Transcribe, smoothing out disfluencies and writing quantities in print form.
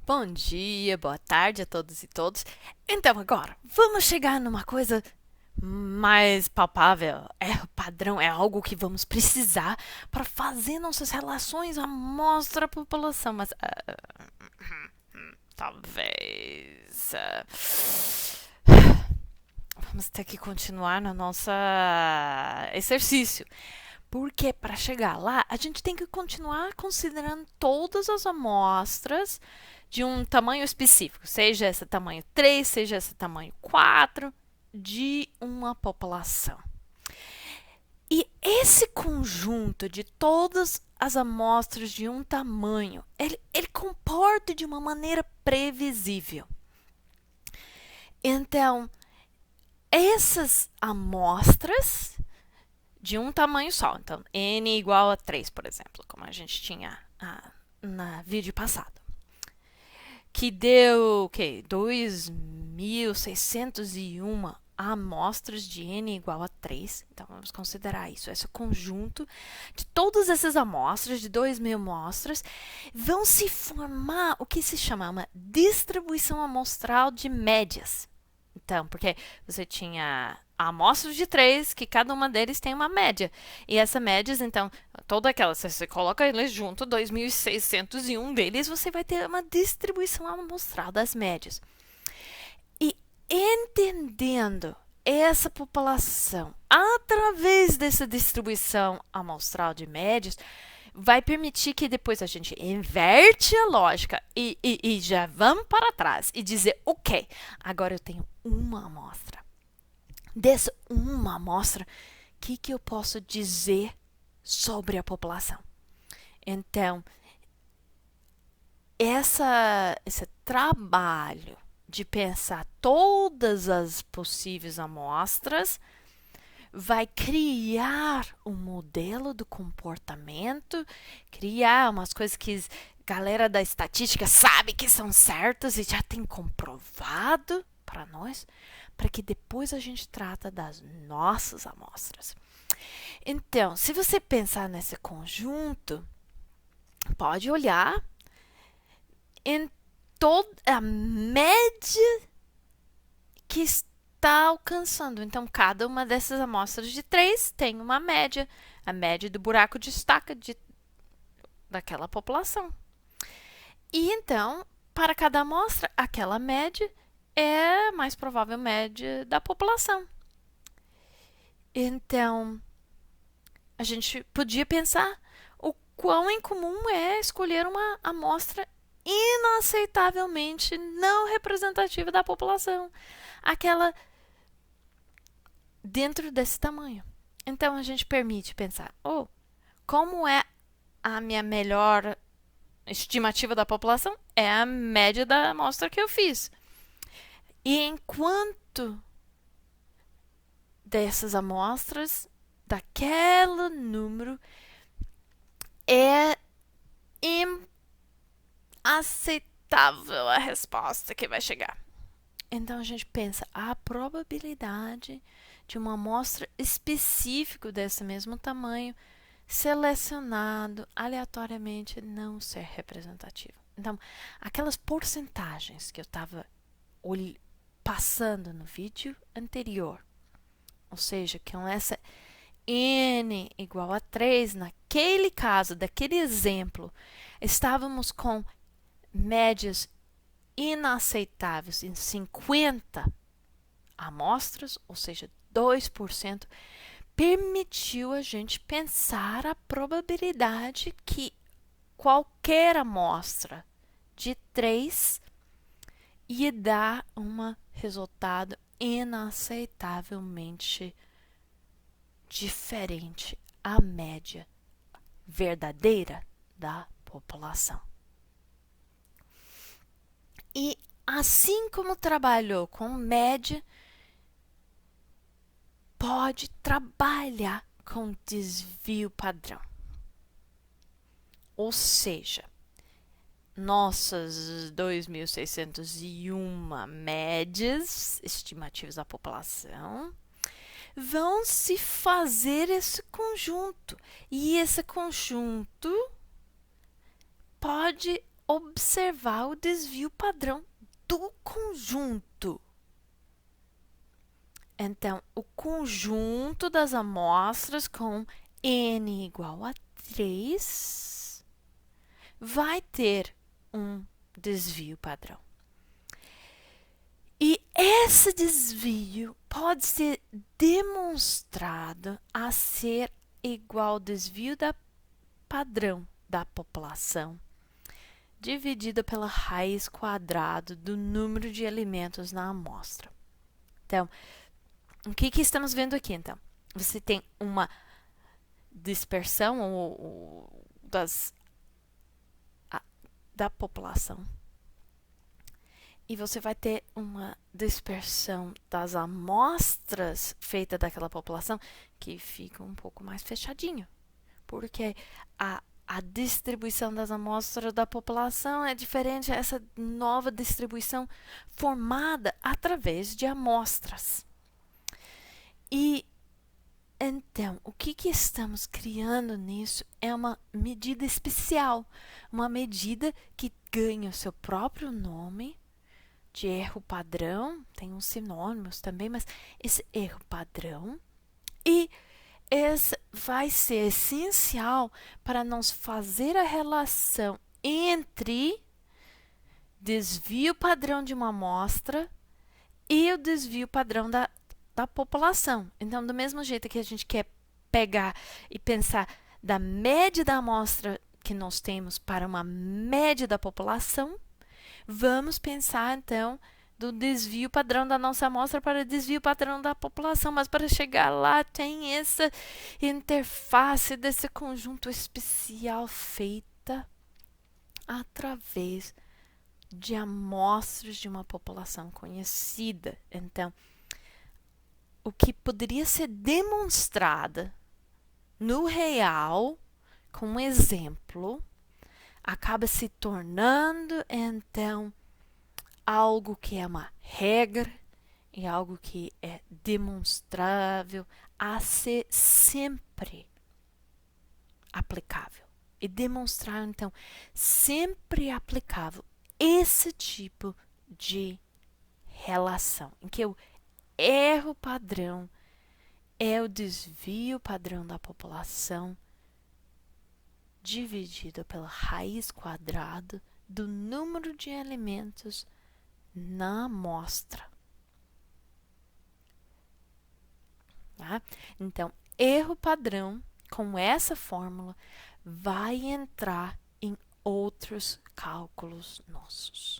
Bom dia, boa tarde a todos e todos. Então, agora, vamos chegar numa coisa mais palpável. É o padrão, é algo que vamos precisar para fazer nossas relações amostra-população. Mas, talvez. Vamos ter que continuar no nosso exercício. Porque para chegar lá, a gente tem que continuar considerando todas as amostras de um tamanho específico, seja esse tamanho 3, seja esse tamanho 4, de uma população. E esse conjunto de todas as amostras de um tamanho, ele comporta de uma maneira previsível. Então, essas amostras de um tamanho só. Então, n igual a 3, por exemplo, como a gente tinha no vídeo passado. Que deu o quê? 2.601 amostras de n igual a 3. Então, vamos considerar isso. Esse conjunto de todas essas amostras, de 2.000 amostras, vão se formar o que se chama uma distribuição amostral de médias. Então, porque você tinha amostras de 3, que cada uma deles tem uma média. E essa médias, então, toda aquela, se você coloca eles junto, 2.601 deles, você vai ter uma distribuição amostral das médias. E entendendo essa população através dessa distribuição amostral de médias, vai permitir que depois a gente inverte a lógica e já vamos para trás e dizer, ok, agora eu tenho uma amostra. Dessa uma amostra, o que eu posso dizer sobre a população? Então, esse trabalho de pensar todas as possíveis amostras vai criar um modelo do comportamento, criar umas coisas que a galera da estatística sabe que são certas e já tem comprovado para nós, para que depois a gente trata das nossas amostras. Então, se você pensar nesse conjunto, pode olhar em toda a média que está alcançando. Então, cada uma dessas amostras de 3 tem uma média. A média do buraco de estaca daquela população. E então, para cada amostra, aquela média é a mais provável média da população. Então, a gente podia pensar o quão incomum é escolher uma amostra inaceitavelmente não representativa da população. Aquela dentro desse tamanho. Então, a gente permite pensar, como é a minha melhor estimativa da população? É a média da amostra que eu fiz. E enquanto dessas amostras, daquele número, é inaceitável a resposta que vai chegar. Então a gente pensa a probabilidade de uma amostra específica desse mesmo tamanho selecionado aleatoriamente não ser representativo. Então, aquelas porcentagens que eu estava passando no vídeo anterior, ou seja, que essa n igual a 3, naquele caso, daquele exemplo, estávamos com médias inaceitáveis em 50 amostras, ou seja, 2%, permitiu a gente pensar a probabilidade que qualquer amostra de 3 ia dar um resultado inaceitavelmente diferente à média verdadeira da população. E assim como trabalhou com média, pode trabalhar com desvio padrão. Ou seja, nossas 2.601 médias estimativas da população vão se fazer esse conjunto. E esse conjunto pode observar o desvio padrão do conjunto. Então, o conjunto das amostras com n igual a 3 vai ter um desvio padrão. E esse desvio pode ser demonstrado a ser igual ao desvio padrão da população, dividido pela raiz quadrada do número de elementos na amostra. Então, o que estamos vendo aqui, então? Você tem uma dispersão da população. E você vai ter uma dispersão das amostras feitas daquela população que fica um pouco mais fechadinho. Porque a distribuição das amostras da população é diferente dessa nova distribuição formada através de amostras. E então, o que estamos criando nisso é uma medida especial, uma medida que ganha o seu próprio nome de erro padrão, tem uns sinônimos também, mas esse erro padrão, e esse vai ser essencial para nos fazer a relação entre desvio padrão de uma amostra e o desvio padrão da população. Então, do mesmo jeito que a gente quer pegar e pensar da média da amostra que nós temos para uma média da população, vamos pensar, então, do desvio padrão da nossa amostra para o desvio padrão da população. Mas para chegar lá, tem essa interface desse conjunto especial feita através de amostras de uma população conhecida. Então, o que poderia ser demonstrado no real, com um exemplo, acaba se tornando, então, algo que é uma regra e algo que é demonstrável a ser sempre aplicável. E demonstrar, então, sempre aplicável esse tipo de relação, em que o erro padrão é o desvio padrão da população dividido pela raiz quadrada do número de elementos na amostra. Tá? Então, erro padrão com essa fórmula vai entrar em outros cálculos nossos.